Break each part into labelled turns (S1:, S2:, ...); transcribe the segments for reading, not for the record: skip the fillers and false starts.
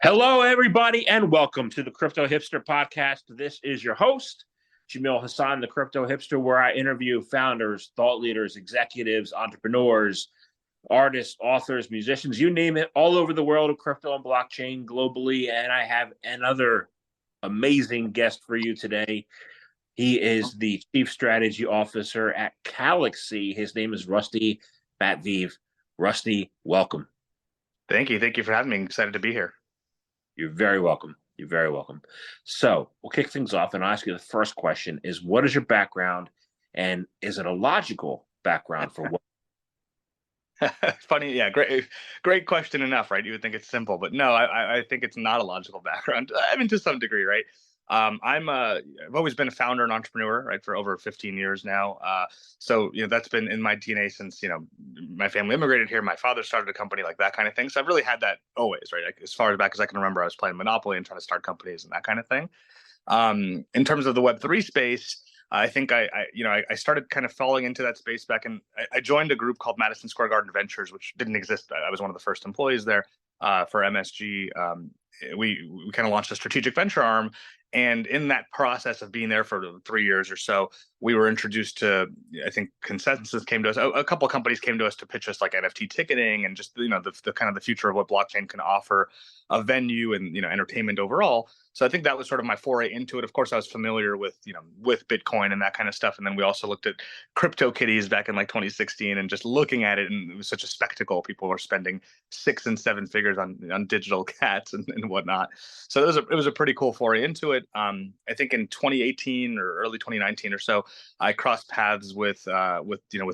S1: Hello, everybody, and welcome to the Crypto Hipster Podcast. This is your host, Jamil Hassan, the Crypto Hipster, where I interview founders, thought leaders, executives, entrepreneurs, artists, authors, musicians, you name it, all over the world of crypto and blockchain globally. And I have another amazing guest for you today. He is the Chief Strategy Officer at Galaxy. His name is Rusty Matveev. Rusty, welcome.
S2: Thank you. Thank you for having me. I'm excited to be here.
S1: You're very welcome. You're very welcome. So we'll kick things off and I'll ask you the first question is, what is your background, and is it a logical background for what?
S2: Funny. Yeah. Great question enough, right? You would think it's simple, but no, I think it's not a logical background. I mean, to some degree, right? I've always been a founder and entrepreneur, right, for over 15 years now. So, that's been in my DNA since, my family immigrated here. My father started a company, like that kind of thing. So I've really had that always, right? Like, as far back as I can remember, I was playing Monopoly and trying to start companies and that kind of thing. In terms of the Web3 space, I think I started kind of falling into that space back in. I joined a group called Madison Square Garden Ventures, which didn't exist. I was one of the first employees there for MSG. We kind of launched a strategic venture arm, and in that process of being there for 3 years or so, we were introduced to, I think, Consensus came to us. A couple of companies came to us to pitch us like NFT ticketing and just the kind of the future of what blockchain can offer a venue and entertainment overall. So I think that was sort of my foray into it. Of course, I was familiar with Bitcoin and that kind of stuff. And then we also looked at crypto kitties back in like 2016 and just looking at it, and it was such a spectacle. People were spending 6 and 7 figures on digital cats and whatnot. So it was a pretty cool foray into it. I think in 2018 or early 2019 or so, I crossed paths with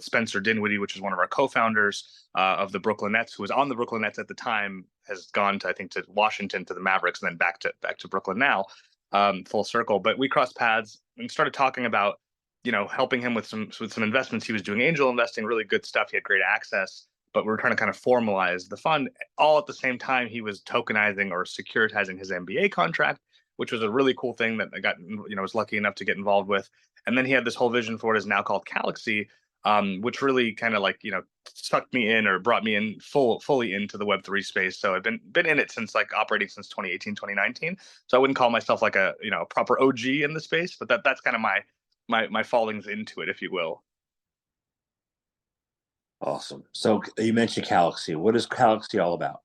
S2: Spencer Dinwiddie, which is one of our co-founders of the Brooklyn Nets, who was on the Brooklyn Nets at the time, has gone to, I think, to Washington, to the Mavericks, and then back to Brooklyn now, full circle. But we crossed paths and started talking about, helping him with some investments. He was doing angel investing, really good stuff. He had great access, but we were trying to kind of formalize the fund. All at the same time, he was tokenizing or securitizing his NBA contract, which was a really cool thing that I got, was lucky enough to get involved with. And then he had this whole vision for what is now called Galaxy, which really kind of sucked me in, or brought me in fully into the Web3 space. So I've been in it since, like, operating since 2018, 2019. So I wouldn't call myself like a proper OG in the space, but that's kind of my fallings into it, if you will.
S1: Awesome. So you mentioned Galaxy. What is Galaxy all about?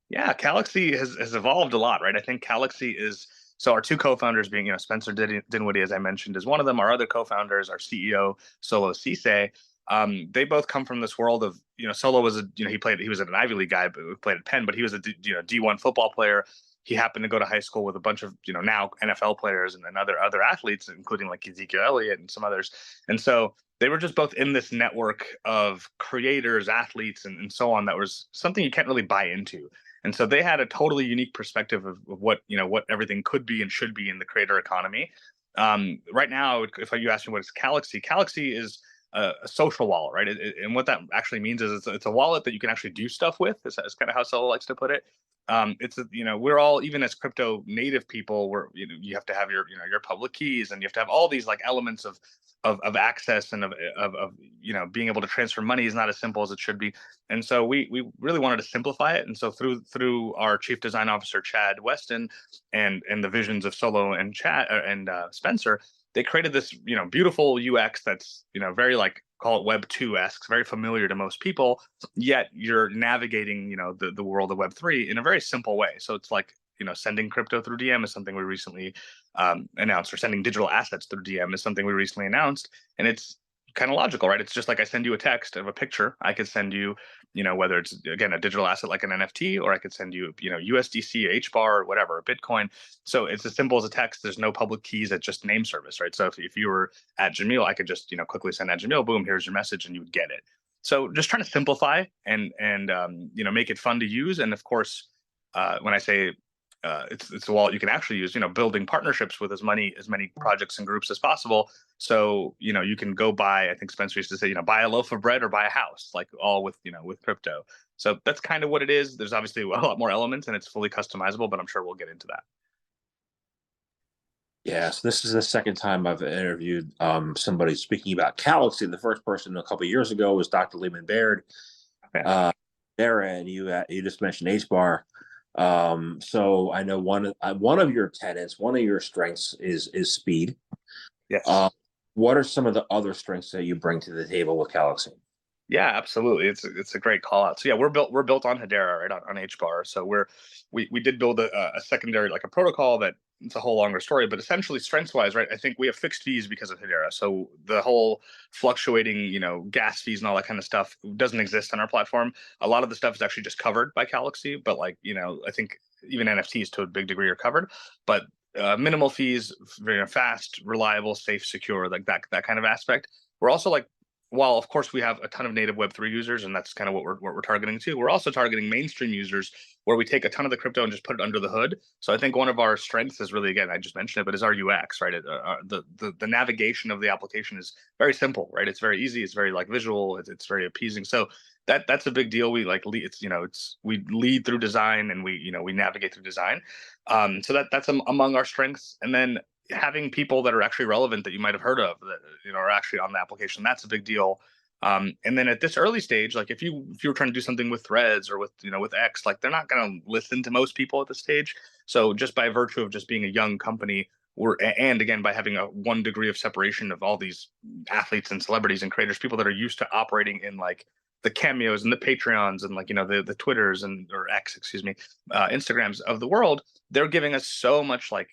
S2: Yeah, Galaxy has evolved a lot, right? I think Galaxy is, so our two co-founders being, Spencer Dinwiddie, as I mentioned, is one of them. Our other co-founders, our CEO, Solo Ceesay, they both come from this world of, Solo was he was an Ivy League guy, but played at Penn, but he was a D1 football player. He happened to go to high school with a bunch of, now NFL players and other athletes, including like Ezekiel Elliott and some others. And so they were just both in this network of creators, athletes, and so on, that was something you can't really buy into. And so they had a totally unique perspective of what everything could be and should be in the creator economy. Right now, if you ask me what is Galaxy, Galaxy is a social wallet, right? And what that actually means is it's a wallet that you can actually do stuff with. Is kind of how Solo likes to put it. We're all, even as crypto native people, you have to have your public keys, and you have to have all these like elements of access, and of being able to transfer money is not as simple as it should be. And so we really wanted to simplify it. And so through our chief design officer Chad Weston and the visions of Solo and Chad and Spencer, they created this beautiful UX that's very, like, call it Web 2-esque, very familiar to most people, yet you're navigating the world of Web 3 in a very simple way. So it's like, sending crypto through DM is something we recently announced, or sending digital assets through DM is something we recently announced. And it's kind of logical, right? It's just like I send you a text of a picture. I could send you, whether it's, again, a digital asset like an NFT, or I could send you, USDC, HBAR, or whatever, a Bitcoin. So it's as simple as a text. There's no public keys. It's just name service, right? So if you were at Jamil, I could just, quickly send at Jamil, boom, here's your message, and you would get it. So just trying to simplify and make it fun to use. And of course, when I say it's a wallet you can actually use, building partnerships with as many projects and groups as possible. So you can go buy, I think Spencer used to say, buy a loaf of bread or buy a house, like, all with with crypto. So that's kind of what it is. There's obviously a lot more elements, and it's fully customizable, but I'm sure we'll get into that.
S1: Yes, this is the second time I've interviewed somebody speaking about Galaxy. The first person a couple of years ago was Dr. Lehman Baird.
S2: Yeah.
S1: There, and you just mentioned HBAR. So I know one of your tenets, one of your strengths is speed.
S2: Yes.
S1: What are some of the other strengths that you bring to the table with Galaxy?
S2: Yeah, absolutely. It's a great call out. So yeah, we're built on Hedera, right, on HBAR. So we did build a secondary, like a protocol that it's a whole longer story, but essentially strengths wise, right? I think we have fixed fees because of Hedera. So the whole fluctuating, gas fees and all that kind of stuff doesn't exist on our platform. A lot of the stuff is actually just covered by Galaxy, but like, I think even NFTs to a big degree are covered, but minimal fees, very fast, reliable, safe, secure, like that kind of aspect. We're also like, while of course we have a ton of native Web3 users, and that's kind of what we're targeting too, we're also targeting mainstream users where we take a ton of the crypto and just put it under the hood. So I think one of our strengths is really, again, I just mentioned it, but is our UX, right? The navigation of the application is very simple, right? It's very easy, it's very like visual, it's very appeasing. So that's a big deal. We like it's we lead through design, and we navigate through design. So that's among our strengths. And then having people that are actually relevant that you might have heard of that are actually on the application, that's a big deal. And then at this early stage, like if you were trying to do something with Threads or with X, like they're not going to listen to most people at this stage. So just by virtue of just being a young company, and again by having a 1 degree of separation of all these athletes and celebrities and creators, people that are used to operating in like the Cameos and the Patreons and like the Twitters and or X, excuse me, Instagrams of the world, they're giving us so much like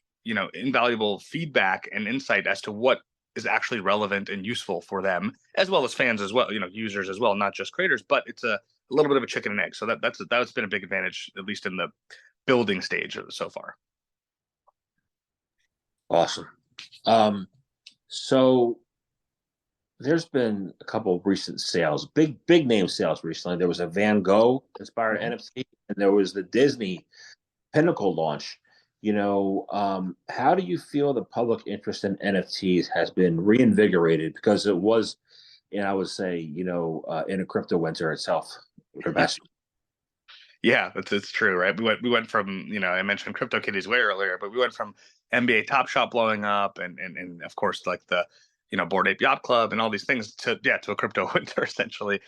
S2: invaluable feedback and insight as to what is actually relevant and useful for them, as well as fans as well, users as well, not just creators. But it's a little bit of a chicken and egg. So that's been a big advantage, at least in the building stage so far.
S1: Awesome. So there's been a couple of recent sales, big name sales recently. There was a Van Gogh inspired NFT, and there was the Disney Pinnacle launch. How do you feel the public interest in NFTs has been reinvigorated? Because it was, and I would say, in a crypto winter itself, the best.
S2: Yeah, it's true, right? We went from, I mentioned CryptoKitties way earlier, but we went from NBA Top Shot blowing up and of course like the Bored Ape Yacht Club and all these things to a crypto winter essentially.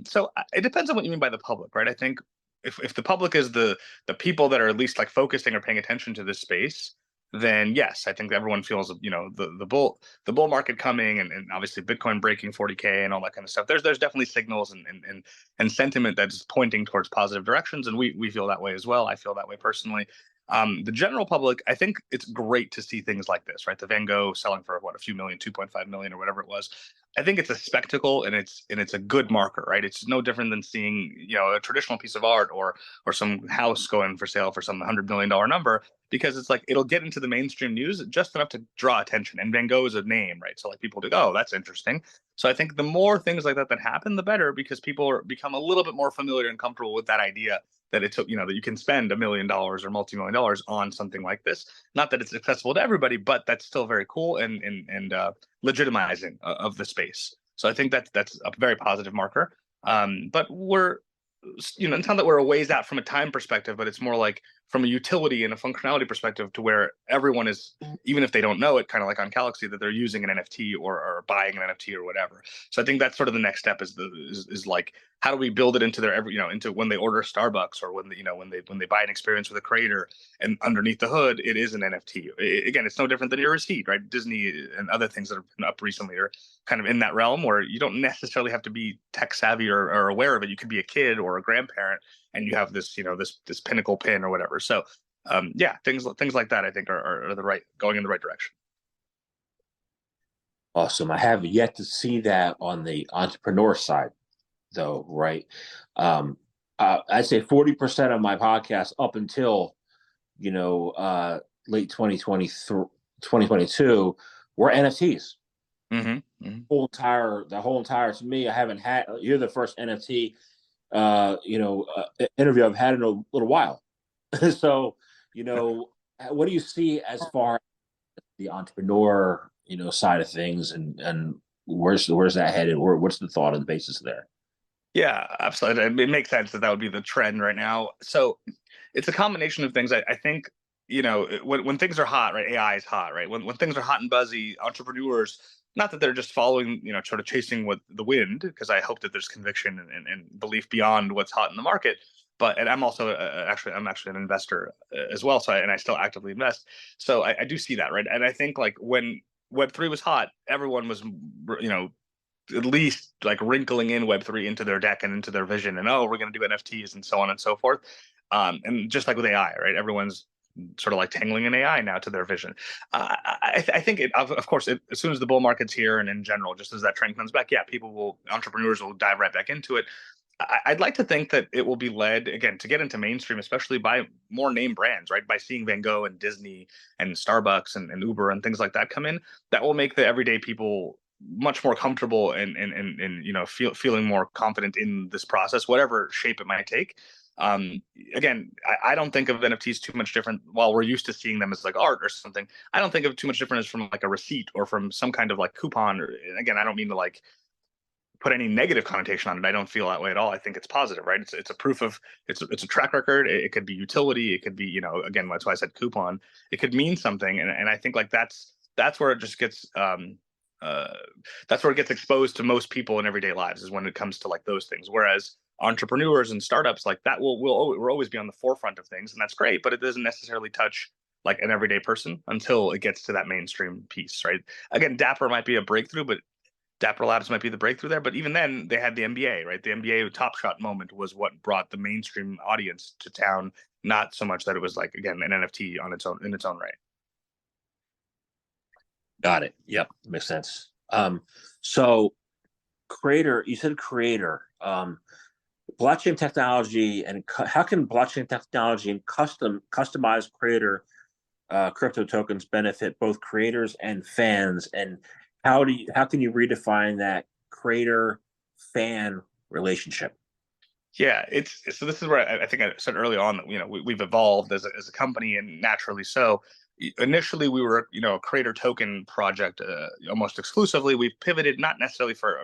S2: So it depends on what you mean by the public, right? I think if the public is the people that are at least like focusing or paying attention to this space, then yes, I think everyone feels the bull market coming and obviously Bitcoin breaking 40K and all that kind of stuff. There's definitely signals and sentiment that's pointing towards positive directions, and we feel that way as well. I feel that way personally. The general public, I think it's great to see things like this, right? The Van Gogh selling for what, a few million, 2.5 million or whatever it was. I think it's a spectacle and it's a good marker, right? It's no different than seeing, a traditional piece of art or some house going for sale for some $100 million number, because it's like it'll get into the mainstream news just enough to draw attention. And Van Gogh is a name, right? So like people do, oh, that's interesting. So I think the more things like that happen, the better, because people become a little bit more familiar and comfortable with that idea that it took, that you can spend $1 million or multi-million dollars on something like this. Not that it's accessible to everybody, but that's still very cool and legitimizing of the space. So I think that's a very positive marker. But we're, it's not that we're a ways out from a time perspective, but it's more like from a utility and a functionality perspective, to where everyone is, even if they don't know it, kind of like on Galaxy, that they're using an NFT or buying an NFT or whatever. So I think that's sort of the next step is like, how do we build it into their into when they order Starbucks, or when they buy an experience with a creator, and underneath the hood it is an NFT. Again, it's no different than your receipt, right? Disney and other things that have been up recently are kind of in that realm, where you don't necessarily have to be tech savvy or aware of it. You could be a kid or a grandparent, and you have this this pinnacle pin or whatever. So yeah, things like that I think are the right, going in the right direction.
S1: Awesome. I have yet to see that on the entrepreneur side, though, right? I'd say 40% of my podcast up until, late 2022 were NFTs. The whole entire, to me, I haven't had, you're the first NFT, interview I've had in a little while. So, what do you see as far as the entrepreneur, side of things, and where's that headed? What's the thought and the basis there?
S2: Yeah, absolutely. It makes sense that would be the trend right now. So it's a combination of things. I think, when things are hot, right? AI is hot, right? When things are hot and buzzy, entrepreneurs, not that they're just following, sort of chasing with the wind, because I hope that there's conviction and belief beyond what's hot in the market. and I'm also I'm actually an investor as well. So I still actively invest. So I do see that, right? And I think like when Web3 was hot, everyone was, at least like wrinkling in Web3 into their deck and into their vision, and we're going to do NFTs and so on and so forth. And just like with AI, right? Everyone's sort of like tangling in AI now to their vision. I think of course, as soon as the bull market's here, and in general, just as that trend comes back, yeah, entrepreneurs will dive right back into it. I'd like to think that it will be led again to get into mainstream, especially by more name brands, right? By seeing Van Gogh and Disney and Starbucks and Uber and things like that come in, that will make the everyday people much more comfortable and feeling more confident in this process, whatever shape it might take. Again, I don't think of NFTs too much different. While we're used to seeing them as like art or something, I don't think of it too much different as from like a receipt or from some kind of like coupon. Or again, I don't mean to like put any negative connotation on it. I don't feel that way at all. I think it's positive, right? It's a proof of it's a track record. It could be utility. It could be, again, that's why I said coupon. It could mean something, and I think like that's where it just gets uh that's where it gets exposed to most people in everyday lives, is when it comes to like those things. Whereas entrepreneurs and startups like that will always be on the forefront of things, and that's great, but it doesn't necessarily touch like an everyday person until it gets to that mainstream piece, right? Again, Dapper might be a breakthrough, but Dapper Labs might be the breakthrough there, but even then, they had the NBA, right? The NBA Top Shot moment was what brought the mainstream audience to town. Not so much that it was like, again, an NFT on its own in its own right.
S1: Got it. Yep, makes sense. So creator, you said creator. Blockchain technology and how can blockchain technology and customized creator crypto tokens benefit both creators and fans? And how can you redefine that creator fan relationship?
S2: Yeah, it's so this is where I think I said early on that we've evolved as a company, and naturally so. Initially, we were a creator token project almost exclusively. We've pivoted, not necessarily for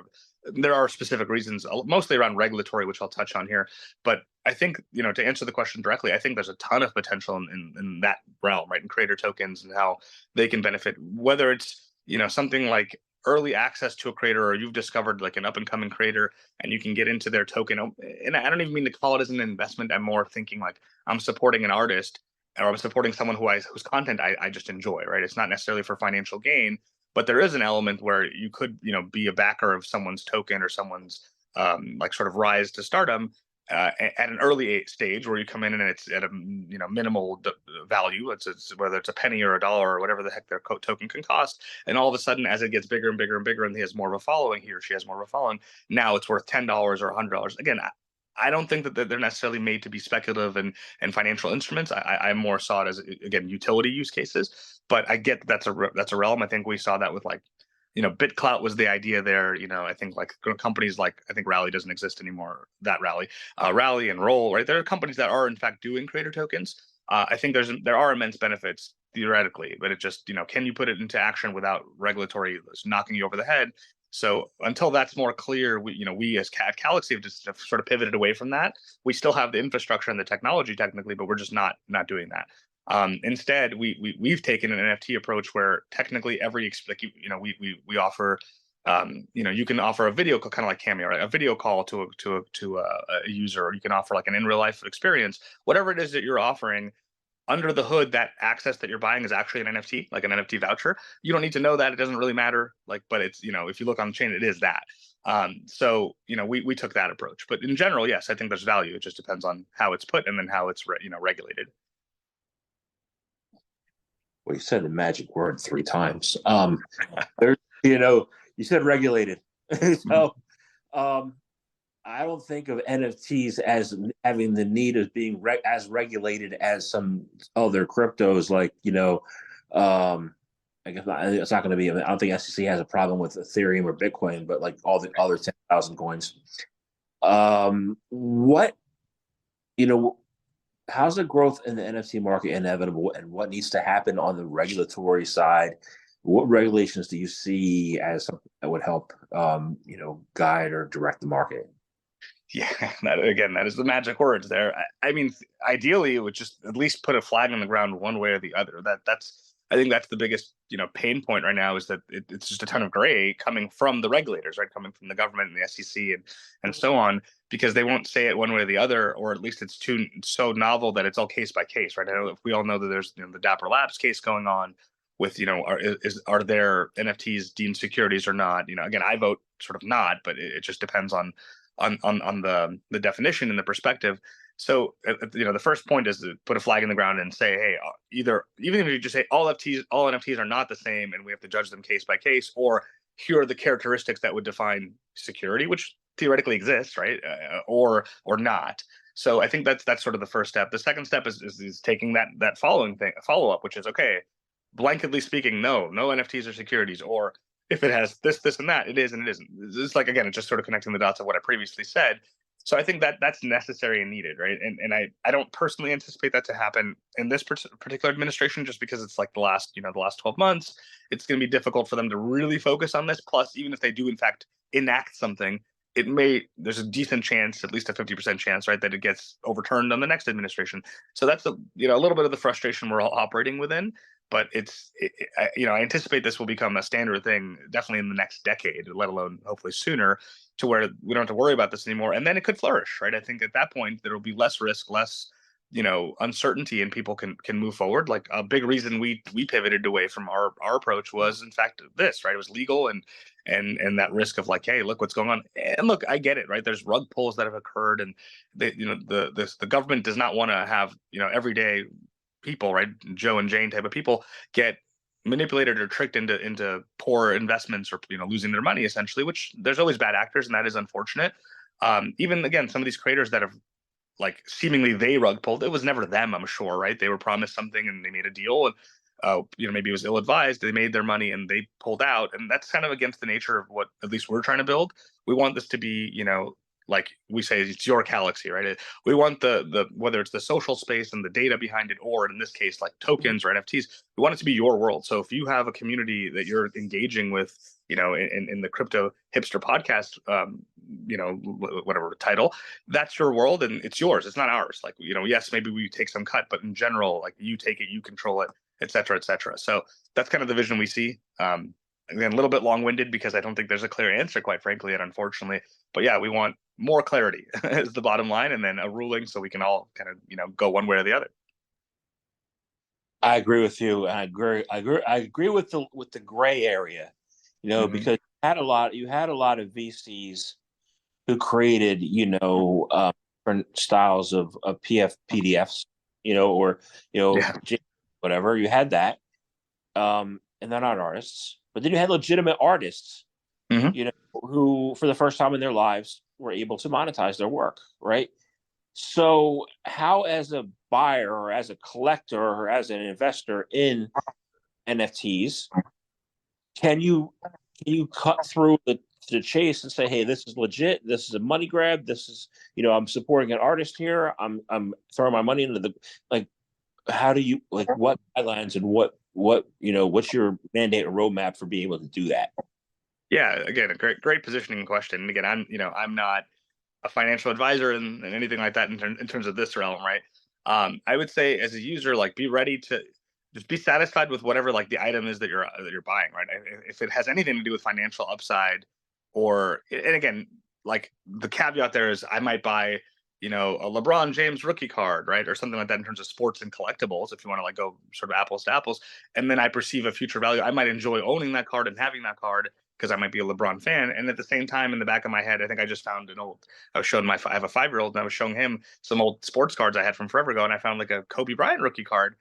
S2: there are specific reasons, mostly around regulatory, which I'll touch on here. But I think to answer the question directly, I think there's a ton of potential in that realm, right? In creator tokens and how they can benefit, whether it's something like early access to a creator, or you've discovered like an up and coming creator and you can get into their token. And I don't even mean to call it as an investment. I'm more thinking like I'm supporting an artist, or I'm supporting someone whose content I just enjoy, right? It's not necessarily for financial gain, but there is an element where you could, be a backer of someone's token or someone's like sort of rise to stardom at an early stage, where you come in and it's at a minimal value. It's whether it's a penny or a dollar or whatever the heck their token can cost, and all of a sudden, as it gets bigger and bigger and bigger, and he has more of a following, he or she has more of a following. Now it's worth $10 or $100. Again, I don't think that they're necessarily made to be speculative and financial instruments. I more saw it as, again, utility use cases. But I get that's a realm. I think we saw that with like BitClout was the idea there. I think like companies like, I think Rally doesn't exist anymore. That Rally and Roll, right? There are companies that are in fact doing creator tokens. I think there are immense benefits theoretically, but it just can you put it into action without regulatory knocking you over the head? So until that's more clear, we as Galaxy have just sort of pivoted away from that. We still have the infrastructure and the technology technically, but we're just not doing that. Instead, we've taken an NFT approach where technically every like we offer you can offer a video call, kind of like Cameo, right? A video call to a user, or you can offer like an in real life experience, whatever it is that you're offering. Under the hood, that access that you're buying is actually an NFT, like an NFT voucher. You don't need to know that; it doesn't really matter. Like, but it's if you look on the chain, it is that. So we took that approach, but in general, yes, I think there's value. It just depends on how it's put and then how it's regulated.
S1: Well, you said the magic word three times. There's, you said regulated. So, I don't think of NFTs as having the need of being as regulated as some other cryptos. Like, I guess it's not going to be. I don't think SEC has a problem with Ethereum or Bitcoin, but like all the other 10,000 coins. What how's the growth in the NFT market inevitable, and what needs to happen on the regulatory side? What regulations do you see as something that would help, guide or direct the market?
S2: Yeah, that is the magic words there. I mean, ideally, it would just at least put a flag on the ground one way or the other. I think that's the biggest, pain point right now, is that it's just a ton of gray coming from the regulators, right? Coming from the government and the SEC and so on, because they won't say it one way or the other, or at least it's so novel that it's all case by case, right? I know, if we all know that there's, the Dapper Labs case going on with, are their NFTs deemed securities or not? Again, I vote sort of not, but it just depends on the definition and the perspective. So, the first point is to put a flag in the ground and say, hey, even if you just say all NFTs are not the same, and we have to judge them case by case, or here are the characteristics that would define security, which theoretically exists, right, or not. So I think that's sort of the first step. The second step is taking that follow up, which is, okay, blanketly speaking, no NFTs are securities, or if it has this, and that, it is and it isn't. It's like, again, it's just sort of connecting the dots of what I previously said. So I think that's necessary and needed, right? And I don't personally anticipate that to happen in this particular administration, just because it's like the last 12 months. It's going to be difficult for them to really focus on this. Plus, even if they do in fact enact something, there's a decent chance, at least a 50% chance, right, that it gets overturned on the next administration. So that's a little bit of the frustration we're all operating within. But I anticipate this will become a standard thing, definitely in the next decade, let alone hopefully sooner, to where we don't have to worry about this anymore. And then it could flourish, right? I think at that point there will be less risk, less uncertainty, and people can move forward. Like, a big reason we pivoted away from our approach was, in fact, this, right? It was legal, and that risk of like, hey, look what's going on. And look, I get it, right? There's rug pulls that have occurred, and the government does not want to have everyday people, right, Joe and Jane type of people, get manipulated or tricked into poor investments, or losing their money essentially. Which, there's always bad actors, and that is unfortunate. Even, again, some of these creators that have, like, seemingly they rug pulled, it was never them, I'm sure, right? They were promised something and they made a deal, and maybe it was ill advised. They made their money and they pulled out, and that's kind of against the nature of what at least we're trying to build. We want this to be, like we say, it's your galaxy, right? We want the whether it's the social space and the data behind it, or in this case, like tokens or NFTs, we want it to be your world. So if you have a community that you're engaging with, in the Crypto Hipster podcast, whatever title, that's your world and it's yours. It's not ours. Like, yes, maybe we take some cut, but in general, like, you take it, you control it, et cetera, et cetera. So that's kind of the vision we see. Again, a little bit long-winded because I don't think there's a clear answer, quite frankly, and unfortunately. But yeah, we want more clarity is the bottom line, and then a ruling so we can all kind of go one way or the other.
S1: I agree with you. I agree with the gray area, because you had a lot of VCs who created, different styles of PDFs, or
S2: Yeah.
S1: whatever. You had that, and they're not artists. But then you had legitimate artists, who, for the first time in their lives, were able to monetize their work, right? So, how, as a buyer or as a collector or as an investor in NFTs, can you cut through the chase and say, hey, this is legit, this is a money grab, this is, I'm supporting an artist here, I'm throwing my money into the, like, how do you, like, what guidelines and what's your mandate or roadmap for being able to do that?
S2: Yeah, again, a great positioning question. And again, I'm not a financial advisor and anything like that in terms of this realm, right? I would say, as a user, like, be ready to just be satisfied with whatever, like, the item is that you're buying, right? If it has anything to do with financial upside, and again, like, the caveat there is, I might buy a LeBron James rookie card, right, or something like that in terms of sports and collectibles, if you want to, like, go sort of apples to apples, and then I perceive a future value. I might enjoy owning that card and having that card because I might be a LeBron fan. And at the same time, in the back of my head, I think I just found I was showing I have a 5-year-old, and I was showing him some old sports cards I had from forever ago, and I found, like, a Kobe Bryant rookie card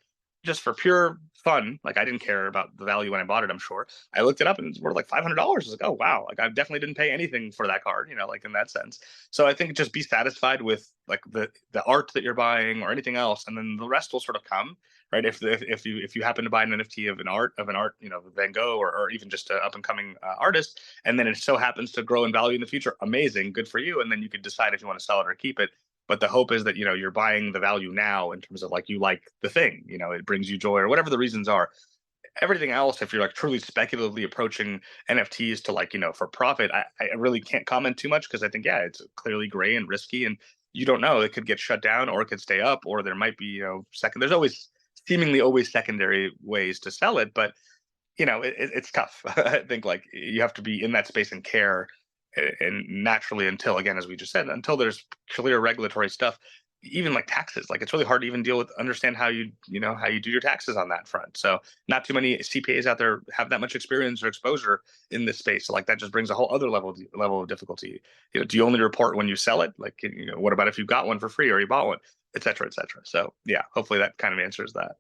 S2: just for pure fun. Like, I didn't care about the value when I bought it, I'm sure. I looked it up and it's worth like $500. I was like, oh wow, like, I definitely didn't pay anything for that card, like, in that sense. So I think just be satisfied with, like, the art that you're buying or anything else, and then the rest will sort of come, right? If you happen to buy an NFT of an art, Van Gogh, or even just an up and coming artist, and then it so happens to grow in value in the future, amazing, good for you. And then you could decide if you want to sell it or keep it. But the hope is that, you're buying the value now, in terms of, like, you like the thing, it brings you joy, or whatever the reasons are. Everything else, if you're, like, truly speculatively approaching NFTs to, like, for profit, I really can't comment too much, because I think, yeah, it's clearly gray and risky, and you don't know, it could get shut down, or it could stay up, or there might be, there's always seemingly always secondary ways to sell it, but it's tough. I think like you have to be in that space and care, and naturally, until, again, as we just said, until there's clear regulatory stuff, even like taxes, like it's really hard to even understand how how you do your taxes on that front. So not too many CPAs out there have that much experience or exposure in this space. So like that just brings a whole other level of difficulty. Do you only report when you sell it? Like, what about if you got one for free or you bought one, et cetera, et cetera. So yeah, hopefully that kind of answers that.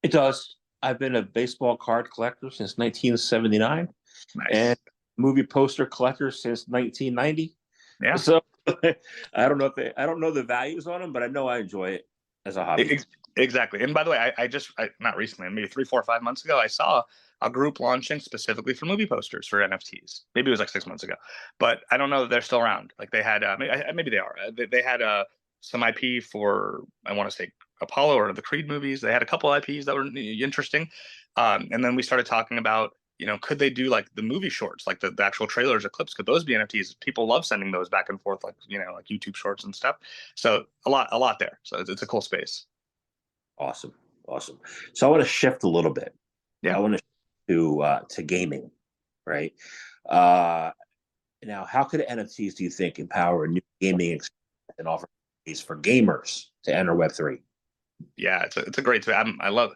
S1: It does. I've been a baseball card collector since 1979 and
S2: Nice.
S1: movie poster collector since 1990.
S2: Yeah.
S1: So I don't know the values on them, but I know I enjoy it as a hobby.
S2: Exactly. And by the way, not recently, maybe 3, 4, 5 months ago, I saw a group launching specifically for movie posters for NFTs. Maybe it was like 6 months ago, but I don't know if they're still around. Like they had, maybe they are. They had some IP for, I want to say, Apollo or the Creed movies. They had a couple IPs that were interesting. And then we started talking about, could they do like the movie shorts, like the actual trailers or clips? Could those be NFTs? People love sending those back and forth, like, like YouTube shorts and stuff. So a lot there. So it's a cool space.
S1: Awesome. Awesome. So I want to shift a little bit.
S2: Yeah.
S1: I want to gaming, right? Uh, Now, how could NFTs, do you think, empower a new gaming experience and offer ways for gamers to enter Web3?
S2: Yeah, it's a great space. I love,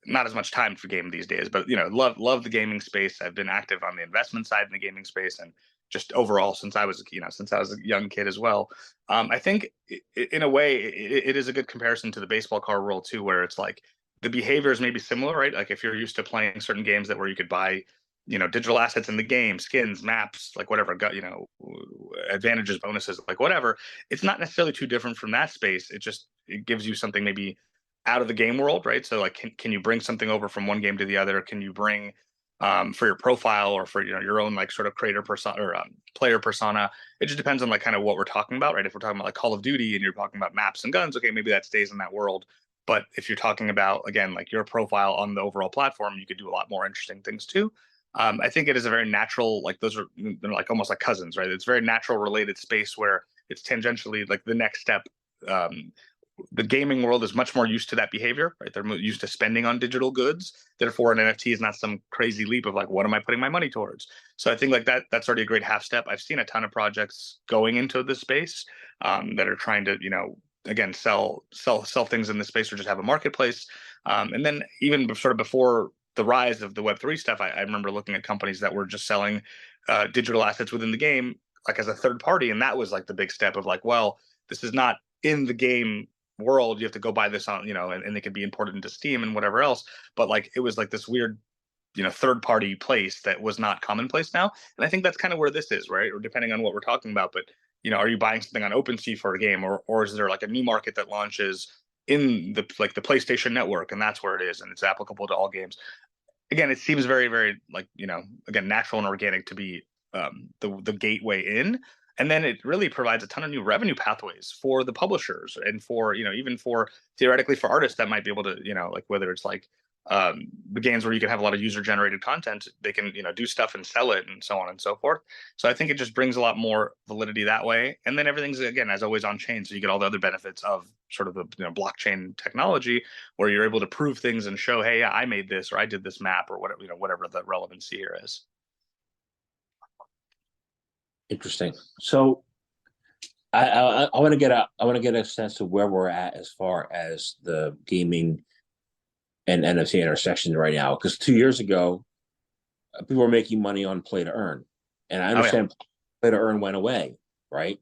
S2: not as much time for game these days, but love the gaming space. I've been active on the investment side in the gaming space, and just overall since I was a young kid as well. I think in a way it is a good comparison to the baseball card world too, where it's like the behaviors may be similar, right? Like if you're used to playing certain games that where you could buy digital assets in the game, skins, maps, like whatever, advantages, bonuses, like whatever. It's not necessarily too different from that space. It gives you something maybe out of the game world, right? So like, can you bring something over from one game to the other? Can you bring for your profile or for your own like sort of creator persona or player persona? It just depends on like kind of what we're talking about, right? If we're talking about like Call of Duty and you're talking about maps and guns, okay, maybe that stays in that world. But if you're talking about, again, like your profile on the overall platform, you could do a lot more interesting things too. I think it is a very natural, like they're like almost like cousins, right? It's very natural related space where it's tangentially like the next step. Um, the gaming world is much more used to that behavior, right? They're used to spending on digital goods. Therefore, an NFT is not some crazy leap of like, what am I putting my money towards? So I think like that's already a great half step. I've seen a ton of projects going into this space that are trying to, again, sell things in the space or just have a marketplace. And then even sort of before the rise of the Web3 stuff, I remember looking at companies that were just selling digital assets within the game, like as a third party. And that was like the big step of like, well, this is not in the game world. You have to go buy this on, and they could be imported into Steam and whatever else. But like, it was like this weird, third party place that was not commonplace now. And I think that's kind of where this is, right? Or depending on what we're talking about. But, are you buying something on OpenSea for a game, or is there like a new market that launches in the PlayStation Network, and that's where it is, and it's applicable to all games? Again, it seems very, very like, again, natural and organic to be the gateway in. And then it really provides a ton of new revenue pathways for the publishers and for, even for theoretically for artists that might be able to, like whether it's like the games where you can have a lot of user generated content, they can, do stuff and sell it and so on and so forth. So I think it just brings a lot more validity that way. And then everything's, again, as always, on chain. So you get all the other benefits of sort of the blockchain technology where you're able to prove things and show, hey, yeah, I made this or I did this map or whatever, whatever the relevancy here is.
S1: Interesting. So I want to get a sense of where we're at as far as the gaming and NFT intersection right now. Because 2 years ago, people were making money on play to earn, and I
S2: Oh yeah.
S1: understand play to earn went away, right?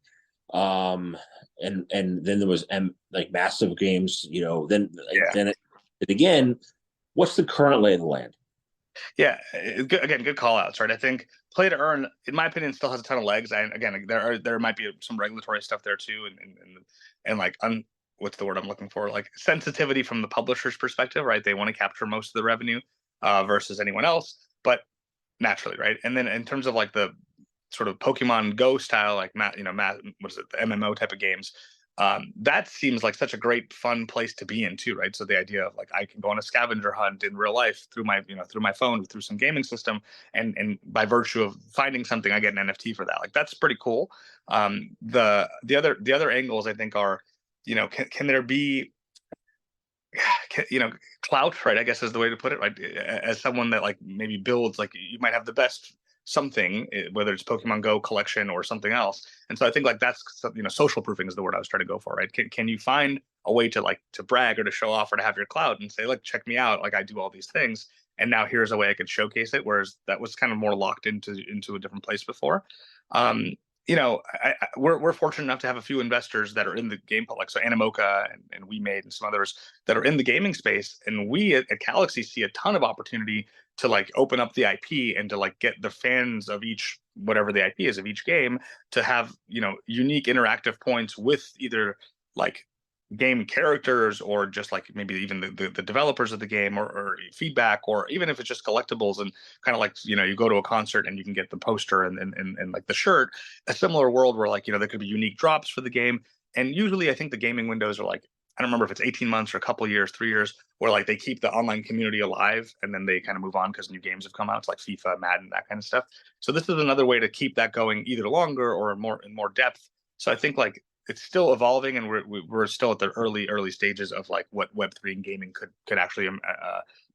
S1: And then there was like massive games,
S2: Yeah.
S1: then it again. What's the current lay of the land?
S2: Yeah, again, good call outs, right? I think play to earn, in my opinion, still has a ton of legs. And again, there might be some regulatory stuff there too, and like what's the word I'm looking for? Like sensitivity from the publisher's perspective, right? They want to capture most of the revenue versus anyone else, but naturally, right? And then in terms of like the sort of Pokemon Go style, like what is it, the MMO type of games, that seems like such a great fun place to be in too, right? So the idea of like I can go on a scavenger hunt in real life through my phone, through some gaming system, and by virtue of finding something I get an NFT for that. Like that's pretty cool. The other angles I think are, can there be clout, right? I guess is the way to put it, right? As someone that like maybe builds, like you might have the best something, whether it's Pokemon Go collection or something else. And so I think like that's, social proofing is the word I was trying to go for, right? Can you find a way to like to brag or to show off or to have your clout and say, like, check me out, like I do all these things, and now here's a way I could showcase it. Whereas that was kind of more locked into a different place before. Um, we're fortunate enough to have a few investors that are in the game, like so Animoca and We Made and some others that are in the gaming space, and we at Galaxy see a ton of opportunity to like open up the IP and to like get the fans of each whatever the IP is of each game to have unique interactive points with either like game characters or just like maybe even the developers of the game or feedback, or even if it's just collectibles and kind of like you go to a concert and you can get the poster and like the shirt. A similar world where like there could be unique drops for the game. And usually I think the gaming windows are like, I don't remember if it's 18 months or a couple years, 3 years, where like they keep the online community alive and then they kind of move on because new games have come out. It's like FIFA, Madden, that kind of stuff. So this is another way to keep that going either longer or in more depth. So I think like it's still evolving, and we're still at the early stages of like what Web3 and gaming could actually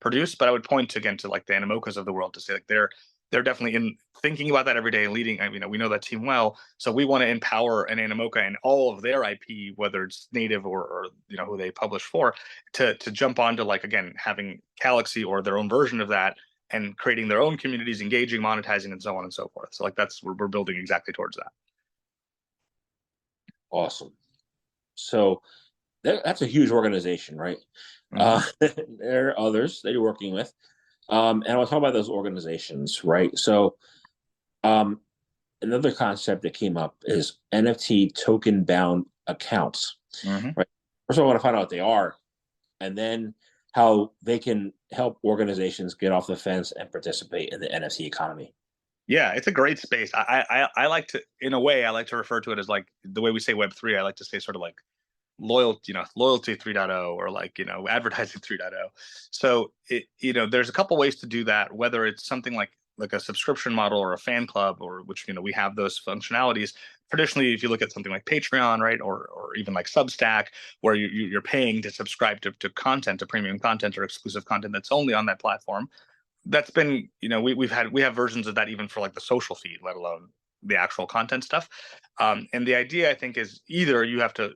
S2: produce. But I would point again to like the Animocas of the world to say like they're definitely in thinking about that every day and leading. We know that team well, so we want to empower an Animoca and all of their IP, whether it's native or who they publish for, to jump onto like again having Galaxy or their own version of that and creating their own communities, engaging, monetizing, and so on and so forth. So like that's we're building exactly towards that.
S1: Awesome. So that's a huge organization, right? There are others that you're working with. And I'll talk about those organizations, right? So another concept that came up is NFT token bound accounts, right? First of all, I want to find out what they are, and then how they can help organizations get off the fence and participate in the NFT economy.
S2: Yeah, it's a great space. I like to, in a way, I like to refer to it as like the way we say Web3. I like to say sort of like loyalty 3.0 or like, advertising 3.0. So there's a couple ways to do that, whether it's something like a subscription model or a fan club, or which, we have those functionalities. Traditionally, if you look at something like Patreon, right, or even like Substack, where you're paying to subscribe to content, to premium content or exclusive content that's only on that platform. That's been, we have versions of that even for like the social feed, let alone the actual content stuff. And the idea, I think, is either you have to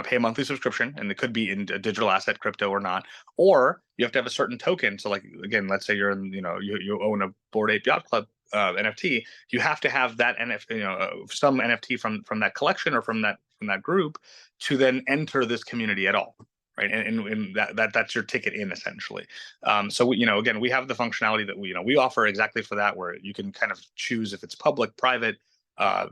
S2: pay a monthly subscription, and it could be in a digital asset, crypto or not, or you have to have a certain token. So like again, let's say you're in, you own a Bored Ape Yacht Club NFT, you have to have that NFT, some NFT from that collection or from that group to then enter this community at all. Right. And that's your ticket in essentially. So again, we have the functionality that we offer exactly for that, where you can kind of choose if it's public, private,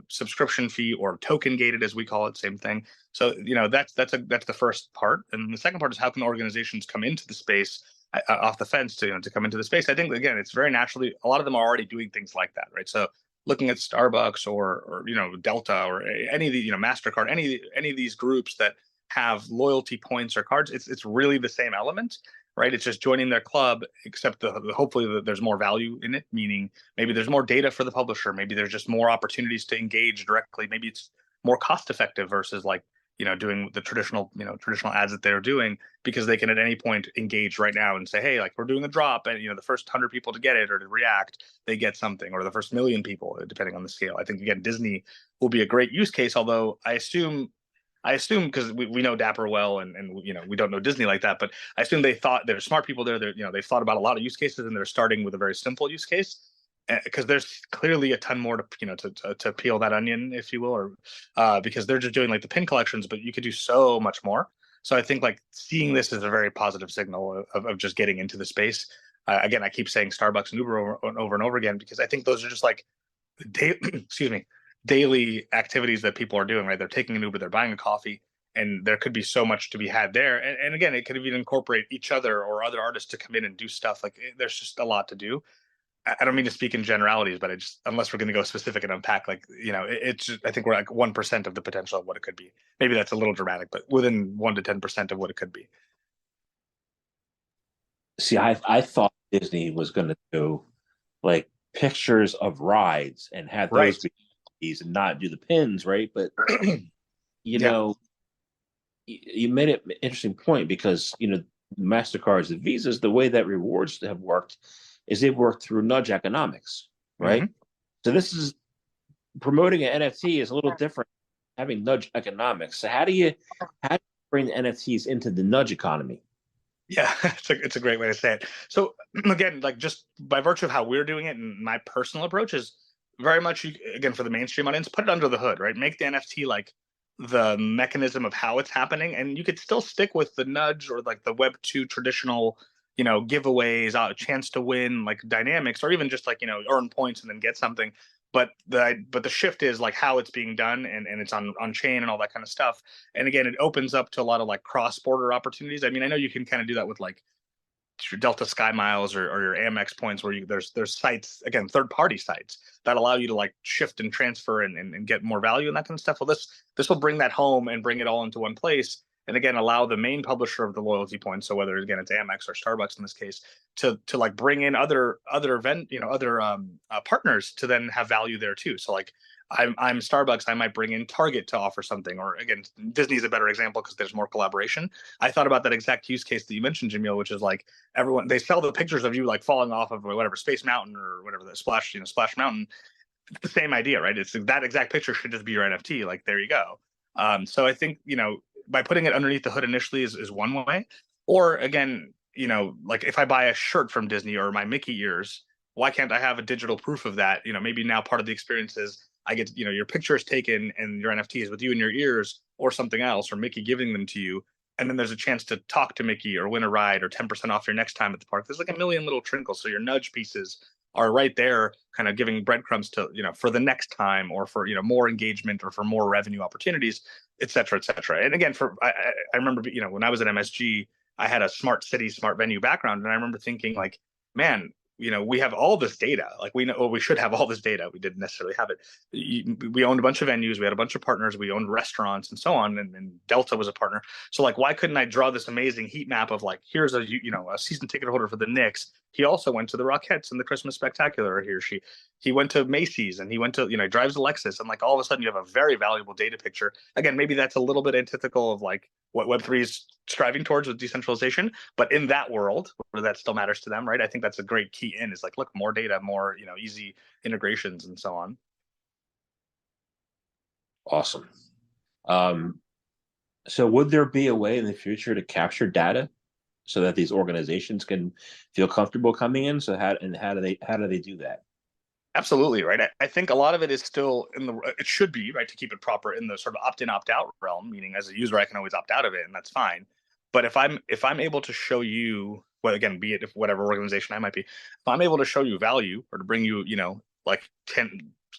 S2: subscription fee, or token gated, as we call it, same thing. So that's the first part, and the second part is how can organizations come into the space off the fence to come into the space. I think again, it's very naturally, a lot of them are already doing things like that, right? So looking at Starbucks or Delta or any of the Mastercard, any of these groups that have loyalty points or cards, it's really the same element, right? It's just joining their club, except hopefully there's more value in it, meaning maybe there's more data for the publisher, maybe there's just more opportunities to engage directly, maybe it's more cost effective versus like doing the traditional ads that they're doing, because they can at any point engage right now and say, hey, like we're doing a drop, and the first 100 people to get it or to react, they get something, or the first million people, depending on the scale. I think again, Disney will be a great use case, although I assume because we know Dapper well, and we don't know Disney like that, but I assume they thought there's smart people there. They've thought about a lot of use cases, and they're starting with a very simple use case, because there's clearly a ton more to peel that onion, if you will, or because they're just doing like the pin collections, but you could do so much more. So I think like seeing this is a very positive signal of just getting into the space. Again, I keep saying Starbucks and Uber over and over again, because I think those are just like excuse me, daily activities that people are doing, right? They're taking an Uber, they're buying a coffee, and there could be so much to be had there. And again, it could even incorporate each other or other artists to come in and do stuff. Like there's just a lot to do. I don't mean to speak in generalities, but unless we're going to go specific and unpack, like, it's just, I think we're like 1% of the potential of what it could be. Maybe that's a little dramatic, but within 1 to 10% of what it could be.
S1: See, I thought Disney was going to do like pictures of rides and have those
S2: Right.
S1: be these and not do the pins, right? But you
S2: Yeah.
S1: know, you made an interesting point, because MasterCards, the Visas, the way that rewards have worked is they've worked through nudge economics, right?
S2: Hmm.
S1: So this is promoting an NFT is a little different, having nudge economics. So how do you bring the NFTs into the nudge economy?
S2: Yeah, it's a great way to say it. So again, like just by virtue of how we're doing it, and my personal approach is very much again for the mainstream audience, put it under the hood, right? Make the NFT like the mechanism of how it's happening, and you could still stick with the nudge or like the Web 2 traditional, giveaways, a chance to win, like dynamics, or even just like earn points and then get something. But the shift is like how it's being done, and it's on chain and all that kind of stuff. And again, it opens up to a lot of like cross border opportunities. I mean, I know you can kind of do that with like your Delta Sky Miles or your Amex points, where there's sites, again, third party sites that allow you to like shift and transfer and get more value and that kind of stuff. Well, this will bring that home and bring it all into one place. And again, allow the main publisher of the loyalty points, so whether again it's Amex or Starbucks in this case, to like bring in other event, other partners to then have value there too. So like I'm Starbucks, I might bring in Target to offer something, or again, Disney's a better example because there's more collaboration. I thought about that exact use case that you mentioned, Jamil, which is like everyone, they sell the pictures of you like falling off of whatever Space Mountain or whatever, the Splash Mountain. It's the same idea, right? It's that exact picture should just be your NFT. Like, there you go. So I think, by putting it underneath the hood initially is one way. Or again, like if I buy a shirt from Disney or my Mickey ears, why can't I have a digital proof of that? Maybe now part of the experience is I get, your picture is taken and your NFT is with you in your ears or something else, or Mickey giving them to you. And then there's a chance to talk to Mickey or win a ride or 10% off your next time at the park. There's like a million little trinkles. So your nudge pieces are right there, kind of giving breadcrumbs to, for the next time, or for, more engagement, or for more revenue opportunities, et cetera, et cetera. And again, I remember, when I was at MSG, I had a smart city, smart venue background. And I remember thinking like, man, we have all this data. Like we know, well, we should have all this data. We didn't necessarily have it. We owned a bunch of venues. We had a bunch of partners. We owned restaurants and so on. And Delta was a partner. So like, why couldn't I draw this amazing heat map of like, here's a season ticket holder for the Knicks. He also went to the Rockettes and the Christmas Spectacular, or he or she. He went to Macy's, and he went to, he drives a Lexus, and like all of a sudden you have a very valuable data picture. Again, maybe that's a little bit antithetical of like what Web3 is striving towards with decentralization, but in that world where that still matters to them, right? I think that's a great key in, is like, look, more data, more, easy integrations and so on.
S1: Awesome. Um, so would there be a way in the future to capture data so that these organizations can feel comfortable coming in? So how do they do that?
S2: Absolutely, right. I think a lot of it is still it should be, right, to keep it proper in the sort of opt in, opt out realm, meaning as a user, I can always opt out of it, and that's fine. But if I'm able to show you, well, again, be it if whatever organization I might be, if I'm able to show you value, or to bring you, like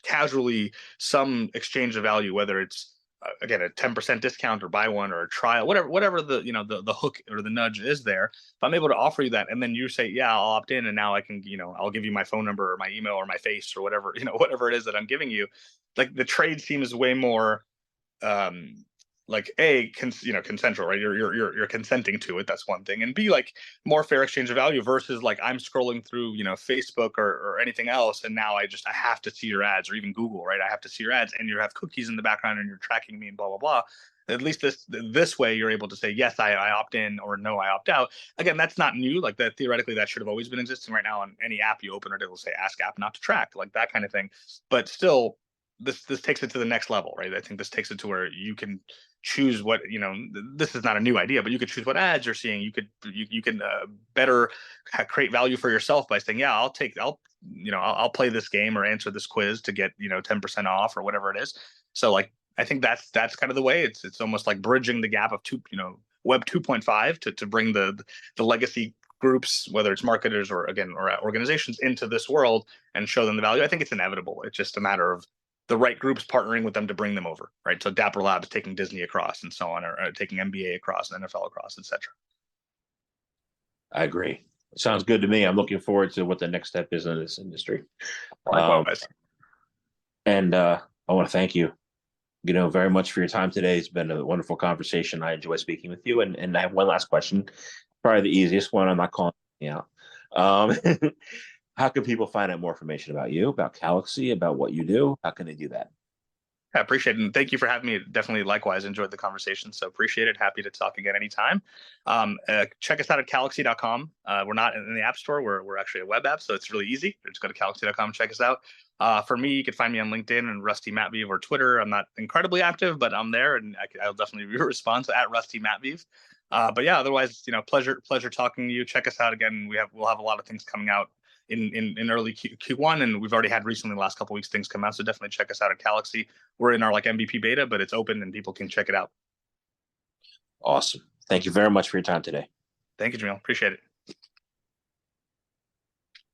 S2: casually some exchange of value, whether it's again a 10% discount, or buy one, or a trial, whatever the the hook or the nudge is there. If I'm able to offer you that, and then you say, yeah, I'll opt in, and now I can, I'll give you my phone number or my email or my face or whatever, whatever it is that I'm giving you, like the trade seems way more um like consensual, right? You're consenting to it. That's one thing. And B, like more fair exchange of value, versus like I'm scrolling through, Facebook or anything else, and now I have to see your ads, or even Google, right? I have to see your ads, and you have cookies in the background, and you're tracking me, and blah blah blah. At least this way, you're able to say, yes, I opt in, or no, I opt out. Again, that's not new. Like that, theoretically, that should have always been existing. Right now, on any app you open, it will say ask app not to track, like that kind of thing. But still, this takes it to the next level, right? I think this takes it to where you can choose what, this is not a new idea, but you could choose what ads you're seeing. You can better create value for yourself by saying, yeah, I'll play this game or answer this quiz to get 10% off, or whatever it is. So like, I think that's kind of the way. It's almost like bridging the gap of Web 2.5 to bring the legacy groups, whether it's marketers or again or organizations, into this world and show them the value. I think it's inevitable. It's just a matter of the right groups partnering with them to bring them over, right? So Dapper Labs taking Disney across and so on, or taking NBA across and NFL across, etc.
S1: I agree. It sounds good to me. I'm looking forward to what the next step is in this industry. Um,
S2: Likewise.
S1: and I want to thank you, very much for your time today. It's been a wonderful conversation. I enjoy speaking with you. And I have one last question, probably the easiest one. I'm not calling you out. Um, how can people find out more information about you, about Galaxy, about what you do? How can they do that?
S2: I appreciate it. And thank you for having me. Definitely likewise enjoyed the conversation. So appreciate it. Happy to talk again anytime. Check us out at Galaxy.com. We're not in the App Store. We're actually a web app, so it's really easy. Just go to Galaxy.com and check us out. For me, you can find me on LinkedIn and Rusty Matveev or Twitter. I'm not incredibly active, but I'm there, and I'll definitely respond at Rusty Matveev. But yeah, otherwise, pleasure talking to you. Check us out again. We'll have a lot of things coming out in early Q1, and we've already had recently the last couple of weeks things come out. So definitely check us out at Galaxy. We're in our MVP beta, but it's open and people can check it out.
S1: Awesome. Thank you very much for your time today.
S2: Thank you, Jamil. Appreciate it.